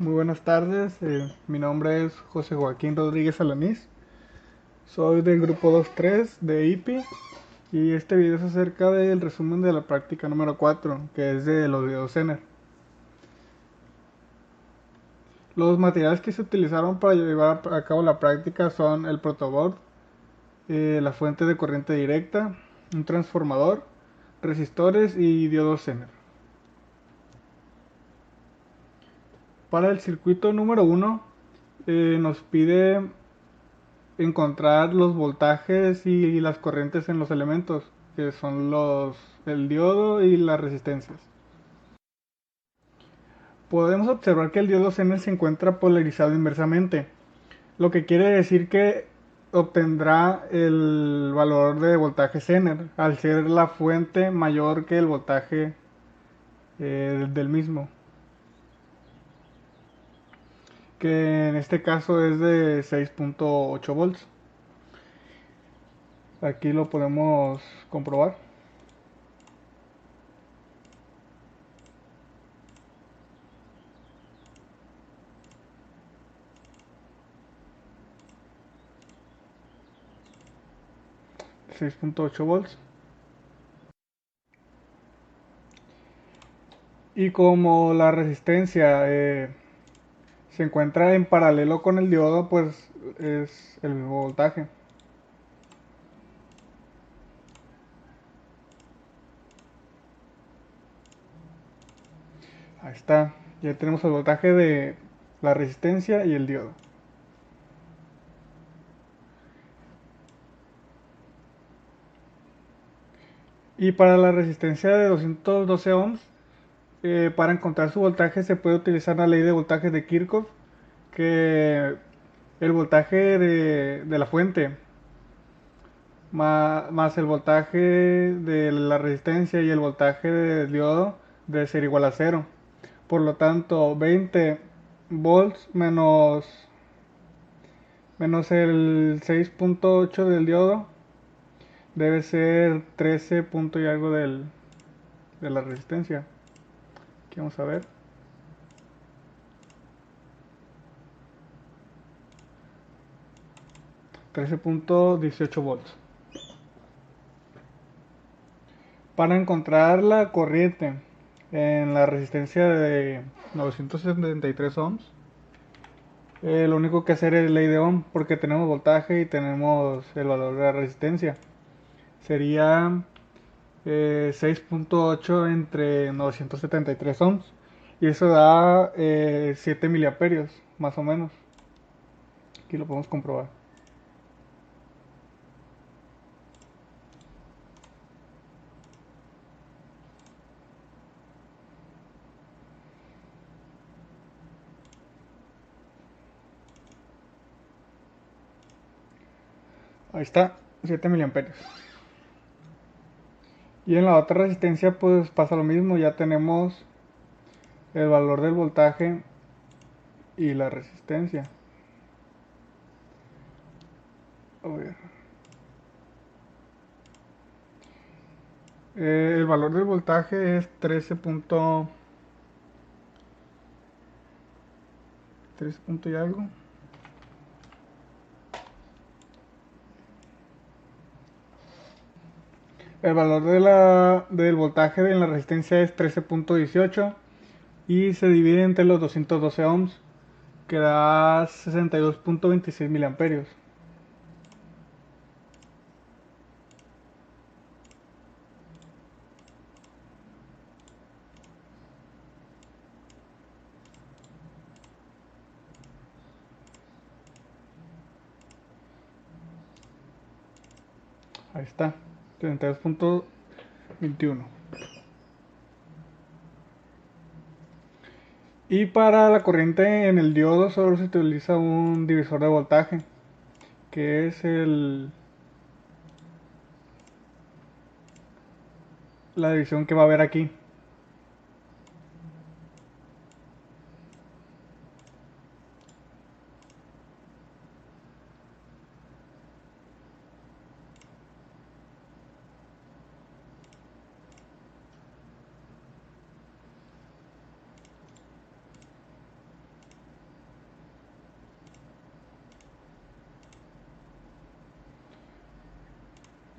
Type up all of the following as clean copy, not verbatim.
Muy buenas tardes, mi nombre es José Joaquín Rodríguez Alanís, soy del grupo 2-3 de IPI y este video es acerca del resumen de la práctica número 4, que es de los videos Zener. Los materiales que se utilizaron para llevar a cabo la práctica son el protoboard, la fuente de corriente directa, un transformador, resistores y diodos Zener. Para el circuito número 1 nos pide encontrar los voltajes y las corrientes en los elementos, que son el diodo y las resistencias. Podemos observar que el diodo Zener se encuentra polarizado inversamente, lo que quiere decir que obtendrá el valor de voltaje Zener al ser la fuente mayor que el voltaje del mismo, que en este caso es de 6.8 volts. Aquí lo podemos comprobar. 6.8 volts. Y como la resistencia se encuentra en paralelo con el diodo, pues es el mismo voltaje. Ahí está. Ya tenemos el voltaje de la resistencia y el diodo. Y para la resistencia de 212 ohms, para encontrar su voltaje se puede utilizar la ley de voltaje de Kirchhoff, que el voltaje de la fuente más el voltaje de la resistencia y el voltaje del diodo debe ser igual a cero. Por lo tanto, 20 volts menos el 6.8 del diodo debe ser 13 punto y algo de la resistencia. Aquí vamos a ver. 13.18 volts. Para encontrar la corriente en la resistencia de 973 ohms, lo único que hacer es ley de Ohm, porque tenemos voltaje y tenemos el valor de la resistencia. Sería 6.8 entre 973 ohms. Y eso da 7 miliamperios, más o menos. Aquí lo podemos comprobar. Ahí está, 7 miliamperios. Y en la otra resistencia pues pasa lo mismo, ya tenemos el valor del voltaje y la resistencia. A ver. El valor del voltaje es 13 punto y algo. El valor del voltaje en la resistencia es 13.18 y se divide entre los 212 ohms, que da 62.26 miliamperios. Ahí está, 32.21. Y para la corriente en el diodo solo se utiliza un divisor de voltaje, que es la división que va a haber aquí.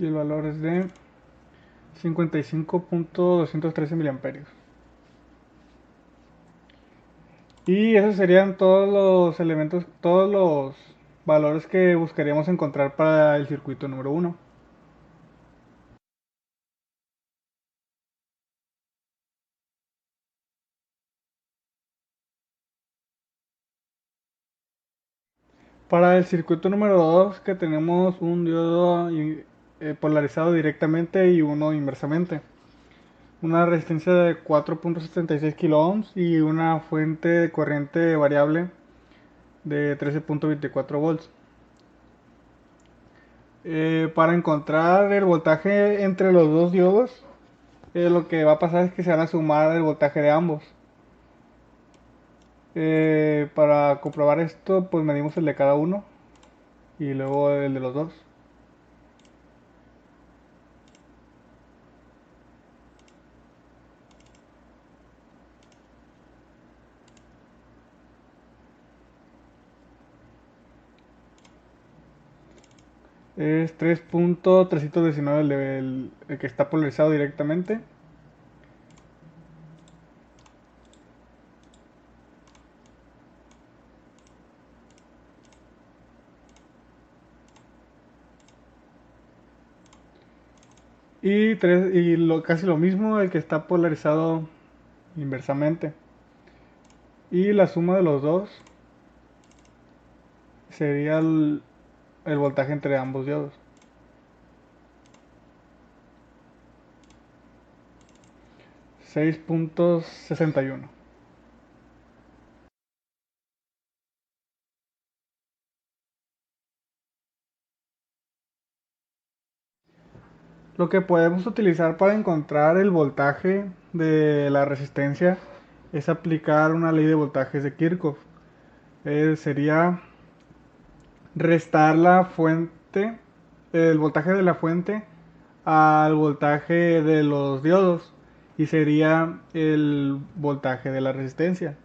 y el valor es de 55.213 miliamperios. Y esos serían todos los elementos, todos los valores que buscaríamos encontrar para el circuito número 1. Para el circuito número 2, que tenemos un diodo polarizado directamente y uno inversamente. Una resistencia de 4.76 kiloohms y una fuente de corriente variable de 13.24 volts. Para encontrar el voltaje entre los dos diodos, lo que va a pasar es que se van a sumar el voltaje de ambos. Para comprobar esto, pues medimos el de cada uno y luego el de los dos. Es 3.319 el que está polarizado directamente. Casi lo mismo el que está polarizado inversamente. Y la suma de los dos sería el voltaje entre ambos diodos. 6.61. Lo que podemos utilizar para encontrar el voltaje de la resistencia es aplicar una ley de voltajes de Kirchhoff. Sería restar la fuente, el voltaje de la fuente al voltaje de los diodos y sería el voltaje de la resistencia.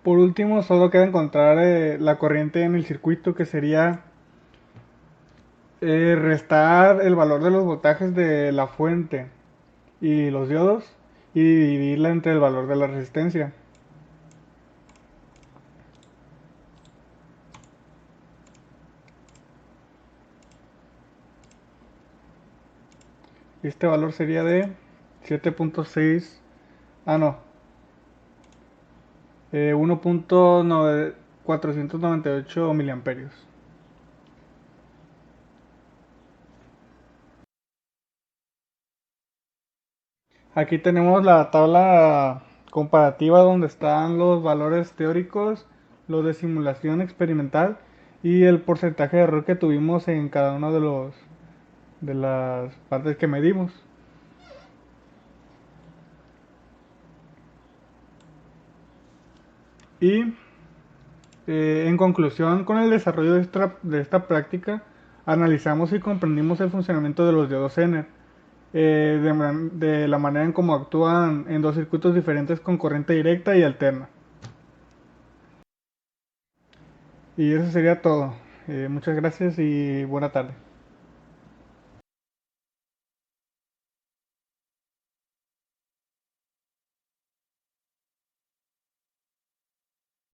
Por último, solo queda encontrar la corriente en el circuito, que sería restar el valor de los voltajes de la fuente y los diodos y dividirla entre el valor de la resistencia. Este valor sería de 7.6, ah no, 1.498 miliamperios. Aquí tenemos la tabla comparativa donde están los valores teóricos, los de simulación experimental y el porcentaje de error que tuvimos en cada uno de las partes que medimos. Y en conclusión, con el desarrollo de esta práctica, analizamos y comprendimos el funcionamiento de los diodos Zener, de la manera en cómo actúan en dos circuitos diferentes con corriente directa y alterna. Y eso sería todo. Muchas gracias y buena tarde.